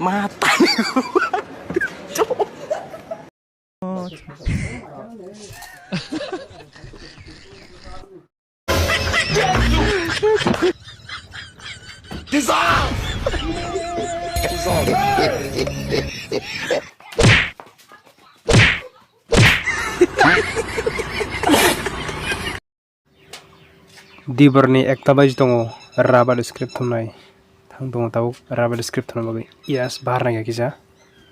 Mata. Dissolve. Diberni ekta baju tongo rabat script thumnai thang tongo tau rabat script thumna bagai yes bahar naga kisa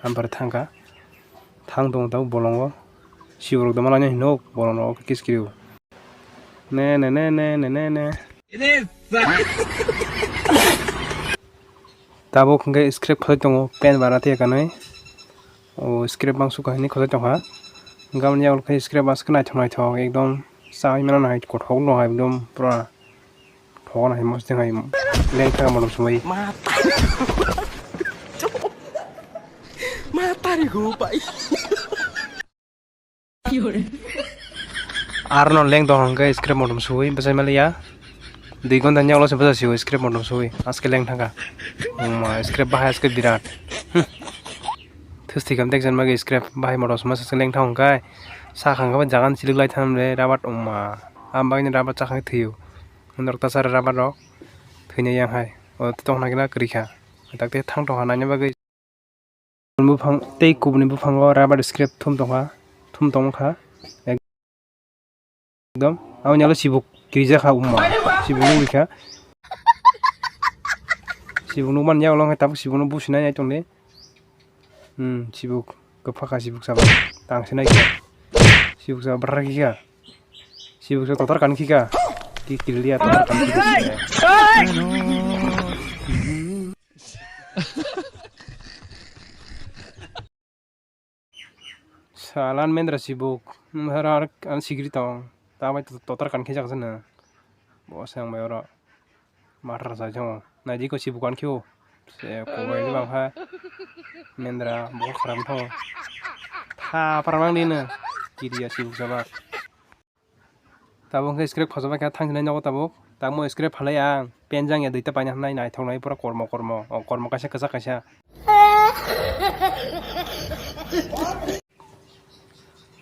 ambar thangka thang tongo tau bolongo siborok dama lanya hinok bolongo kis kiu ne tabo khangke script khoi tongo pen barate kanai o script bang suka hini khoi tongha gamni yaul khai script bas knai thonai thong ekdom sai mana nai kothok no hai ekdom pura thona hai mos dengai leng thang modom sumai mata mata ri go pai arno leng dong hangke script modom sui basai malia 2 घन्टा नि आउलासे बजा सिउ स्क्रिप्ट मदम सui आजके लें थांगा मा स्क्रिप्ट बाहाय आजके बिराट थुस्ति काम देखजन मागे स्क्रिप्ट बाहाय मदस मा ससे लें थांगाय सा खांगा जागान सिलुलाय थामरे राबात उमा आमबागनि राबात चाखांय थैयो नरक तासार राबात रक थैनाय यांहाय ओ तंग नागिना करिखा ताकते थां तंगा नायनि बागे बुफां तै कुबनि बुफांगो राबात स्क्रिप्ट थुम तंखा एकदम आवनियालो सिबुक गिजा खा Uma sibunu wika sibunu man yaw long tap sibunu busina ya tongle sibuk kepaka sibuk sabar tangsinai sibuk sabar kika sibuk sa totar kan kika kikiliya totar kan kika salan mendra sibuk harar an sigri tong tamai totar kan kika sana bos yang bayar marah saja naji ko sibukan kyo se ko bayi bang ha mendra bok kram tho ha parang dina kiri ya sibuk sabak tabong ke script khosaba ka thang nai nago tabok tamo script phalai ang penjang ya duita paina nai nai thongnai pura kormo kaisa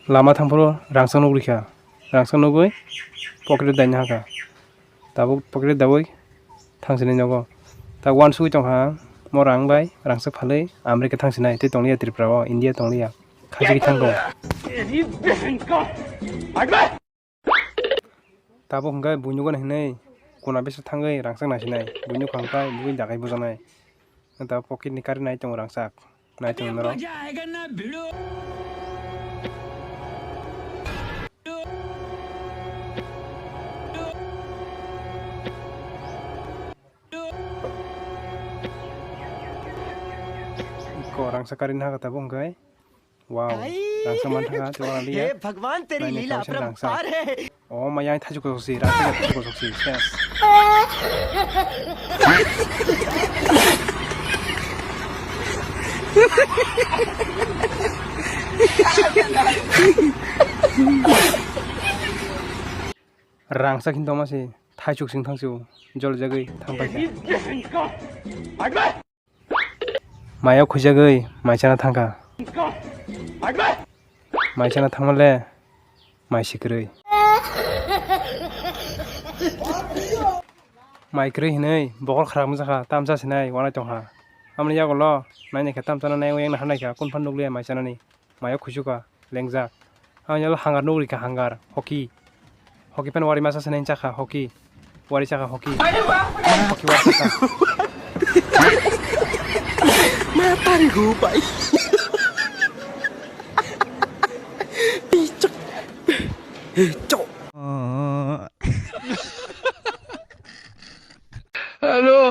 lama thangpro rangsang nogrikha rangsang nogoi pocket daina ka tabuk pocket dawoi thangsinai nago ta one sui tongha morang bai rangsak phalai america thangsinai te tonglia tripura o india tonglia khajigi thang dong tabuk hanggai bunyugan hinai kona besa thangai rangsak nasinai bunyu khangkai buin dagai bujanai ta pocket ni kari nai tong rangsak nai tong naro orang sakarin ha kata bongkai wow rangsa mantha coba lihat हे भगवान तेरी लीला अपरंपार है oh maya thaju ko soksi rangsa thaju ko soksi yes rangsa kinto masih thaju sing thangsu jol jagai thangpai Maya khujagai maisana thangka maisana thangmale mai sikrei mai krei hinai bokol kharam jaka tamsa sinai wana tongha amni yagolo naini kha tamsa nai oyang na hanai ka kun phan nuglia maisana ni maya khujuka lengjak anyal hangar nugri ka hangar hoki pen wari masa sinai chaka hoki wari chaka hoki hoki wari chaka mata ri go pai picok cok halo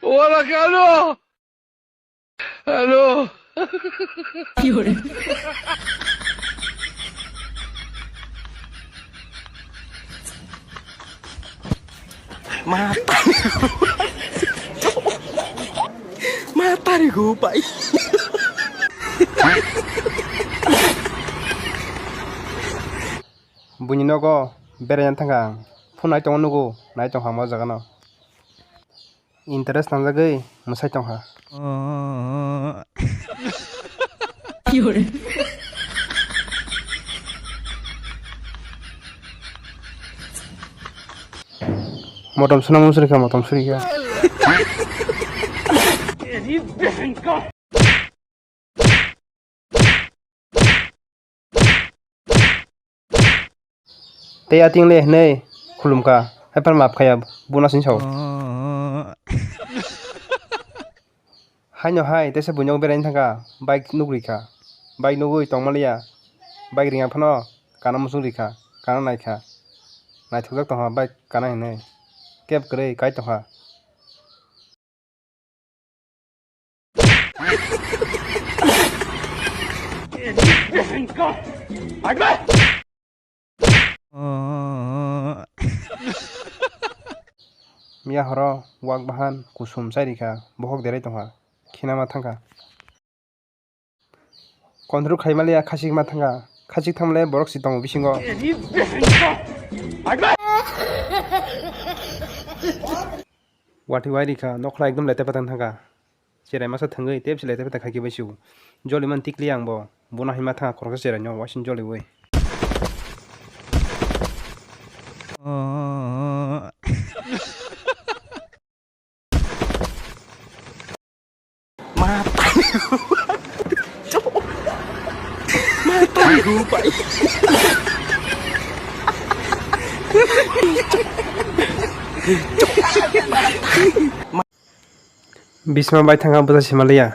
wala kalo halo mata mata ri go pai bunyi nogo bereyan tanggang phone naik tong nugo naik tong hama jaga no interest nangjagoi musai tong ha motom suna musri ka motom suri ka te ating le nei khulum ka hai par map khaya buna sin sau hai no hai te se bunyong berain thanga bike nugri ka bike nugui tongmalia bike ringa phano kana musung rika kana naikha nai thujak tong ha bike kana nei kep krei kai tong ha Mia horo wak bahan kusum sairika bohok derai tongha khina ma thangka kontrol khaimalia khasik ma thangka khasik thamle borok si tong bisingo wati wairika nokla ekdom lete patang thangka cherai masa thangai tep lete patang khaki baisu joli man tikli angbo bona hima thangka korka cherai no wasin joli wei Bisma bai thanga buta simalia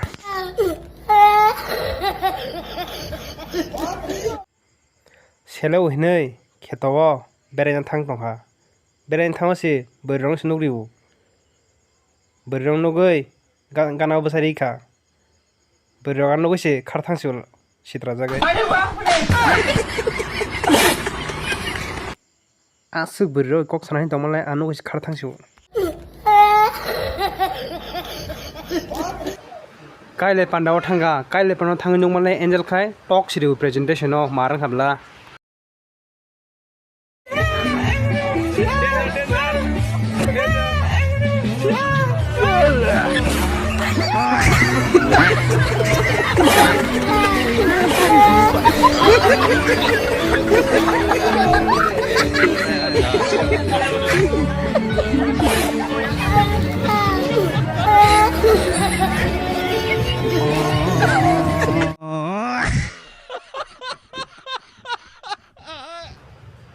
selo hinai khetawo beraina thang tongha beraina thangasi boirong snugriu boirong nugui gana basari ka boirong nugui se kharthang sul sitra jagai asuk boirong kok sanai tongmalai anu is kharthang sul kaile pandao thanga kaile pandao thang nungmalai angel khai talk siru presentation o marang habla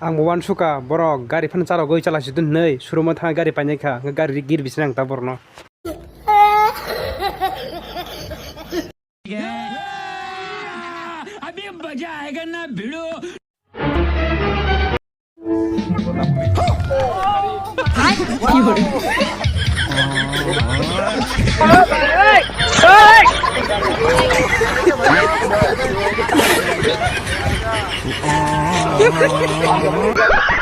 Ang bawan suka borok gari fan calo goi cala sidun nei suruma tha gari panai kha gari gir bisnang ta borno अभी मजा आएगा ना भिड़ो Oh